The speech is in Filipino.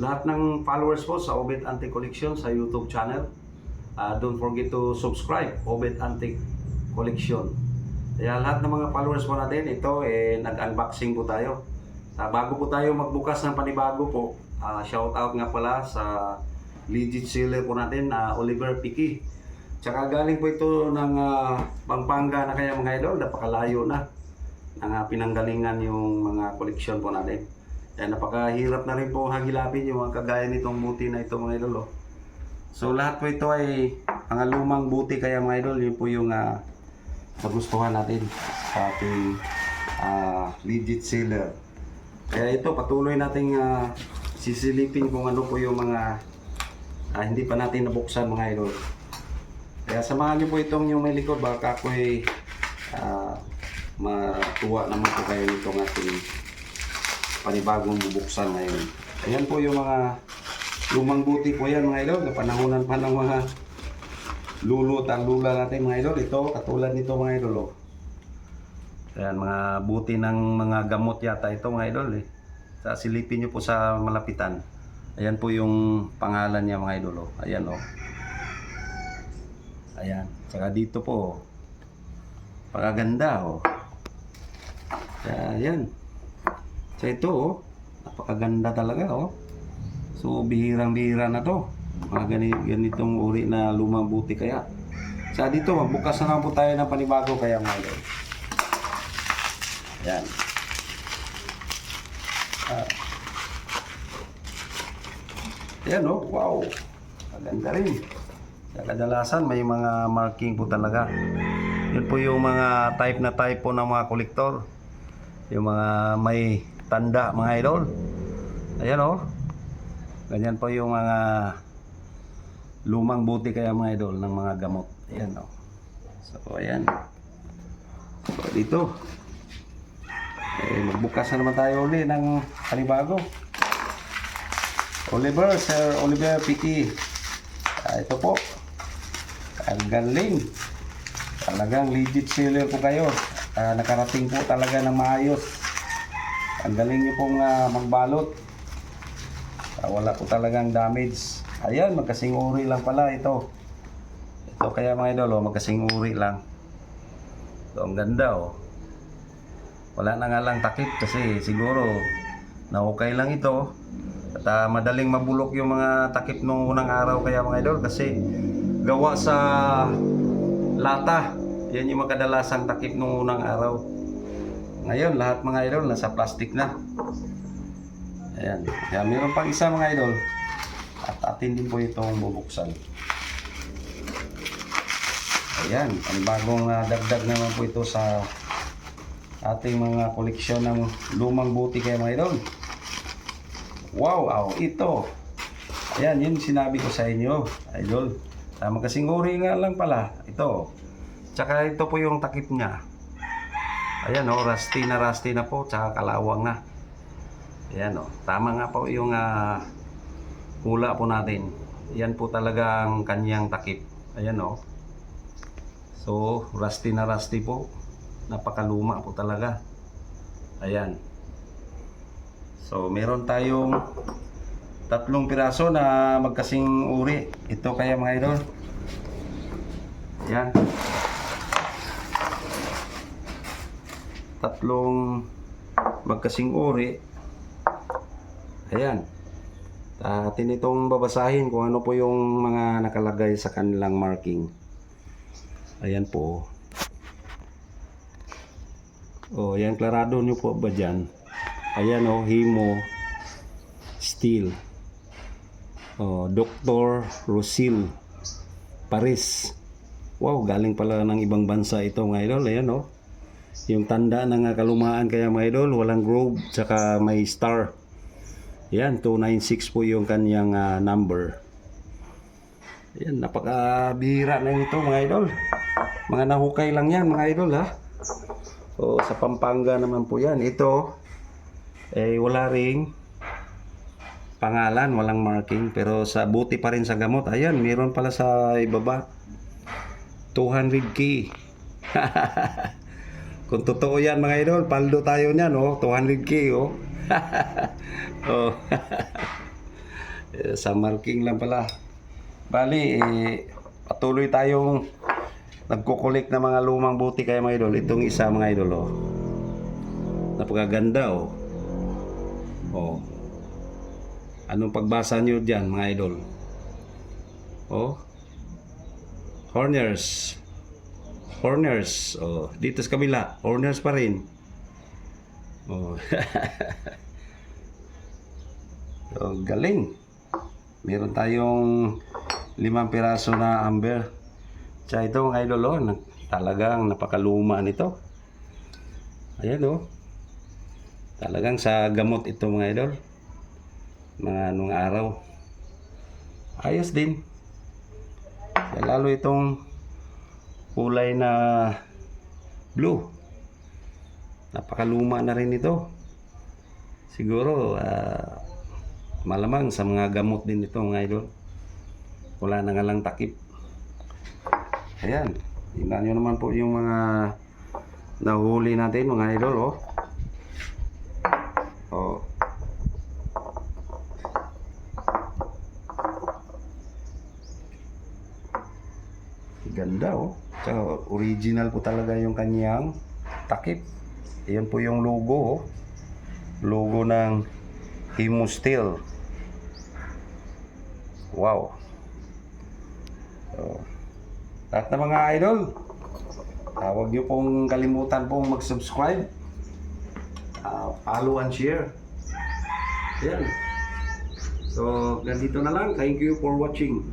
lahat ng followers po sa Obet Antique Collection sa YouTube channel. Don't forget to subscribe, Obet Antique Collection. Kaya lahat ng mga followers po natin, ito nag-unboxing po tayo. Bago po tayo magbukas ng panibago po, shout out nga pala sa legit seller po natin, Oliver Piqui. Tsaka galing po ito ng Pampanga na kaya mga idol, napakalayo na ang pinanggalingan yung mga koleksyon po natin. Kaya napakahirap na rin po hagilapin yung mga kagaya nitong buti na ito mga idol. So lahat po ito ay mga lumang buti kaya mga idol, yun po yung magustuhan natin sa ating legit seller. Kaya ito patuloy nating sisilipin kung ano po yung mga hindi pa natin nabuksan mga idol. Kaya samahan niyo po itong yung may likod, baka ako ay matuwa naman po kayo nitong ating panibagong bubuksan ngayon. Ayan po yung mga lumang buti po yan mga idol, na panahonan pa ng mga lulu at lula natin mga idol. Ito, katulad nito mga idol. Ayan, mga buti ng mga gamot yata ito mga idol. Sa silipin nyo po sa malapitan. Ayan po yung pangalan niya mga idol. Ayan o. Ayan. Saka dito po. Pagaganda o. Ayan. So ito napakaganda talaga o. So bihirang-bihira na to. Mga ganitong uri na lumang buti kaya. Sa dito magbukas na lang po tayo ng panibago kaya mga idol. Ayan. Ayan o. Wow. Maganda rin. Kadalasan may mga marking po talaga. Yun po yung mga type na type po ng mga kolektor. Yung mga may tanda mga idol. Ayan o. Ganyan po yung mga lumang buti kaya mga idol ng mga gamot. Ayan o. So ayan. So dito. Magbukas na naman tayo uli ng panibago. Sir Oliver Piqui. Ito po. Ang galing. Talagang legit seller po kayo. Nakarating po talaga ng maayos. Ang galing nyo pong magbalot. Wala po talagang damage. Ayan, magkasing uri lang pala ito. Ito kaya mga idol, magkasing uri lang. Ito, ang ganda o. Wala na nga lang takip kasi siguro nahukay lang ito. At madaling mabulok yung mga takip nung unang araw kaya mga idol kasi gawa sa lata. Yan yung makadalasang takip nung unang araw. Ngayon lahat mga idol nasa plastic na. Ayan. Kaya meron pang isa mga idol. At atin din po itong bubuksan. Ayan. Ang bagong dagdag naman po ito sa ating mga koleksyon ng lumang buti kaya mga idol. Wow, ito. Ayan, yun sinabi ko sa inyo, idol. Tama kasing uri nga lang pala. Ito. Tsaka ito po yung takip niya. Ayan o, rusty na po. Tsaka kalawang na. Ayan o, tama nga po yung hula po natin. Ayan po talagang kanyang takip. Ayan o. So, rusty na rusty po. Napakaluma po talaga. Ayan. So, meron tayong 3 piraso na magkasing uri. Ito kaya mga idol. Ayan. 3 magkasing uri. Ayan. Atin itong babasahin kung ano po yung mga nakalagay sa kanilang marking. Ayan po. O, yan, klarado nyo po ba dyan? Ayan o, Himo Steel. O, Dr. Rosil Paris. Wow, galing pala ng ibang bansa ito mga idol. Ayan o. Yung tanda ng kalumaan kaya mga idol, walang grove, tsaka may star. Ayan, 296 po yung kanyang number. Ayan, napakabihira na ito mga idol. Mga nahukay lang yan mga idol ha. O, sa Pampanga naman po yan. Ito, wala ring pangalan, walang marking. Pero sa buti pa rin sa gamot. Ayan, meron pala sa ibaba. 200k. Kung totoo yan mga idol, paldo tayo niyan, oh. 200k, oh. Oh. Sa marking lang pala. Bali, patuloy tayong nagkukulik ng mga lumang buti kaya mga idol. Itong isa mga idol, oh. Napakaganda, oh. Oh. Anong pagbasa nyo dyan mga idol? Oh. Horners. Horners. Oh. Dito sa kabila, Horners pa rin. Oh. So, galing. Meron tayong 5 piraso na amber. Tsaka ito mga idol, oh, talagang napakaluma nito. Ayan, oh. Talagang sa gamot ito mga idol. Mga nung araw. Ayos din. Lalo itong kulay na blue. Napakaluma na rin ito. Siguro malamang sa mga gamot din ito mga idol. Wala na nga lang takip. Ayan. Tingnan nyo naman po yung mga nahuli natin mga idol, oh. Oh. Ganda, oh. Tsaka original po talaga yung kanyang takip. Ayan po yung logo, oh. Logo ng Himo Steel. Wow. So, lahat ng mga idol, huwag nyo pong kalimutan pong mag-subscribe, follow and share. Ayan. So, ganito na lang. Thank you for watching.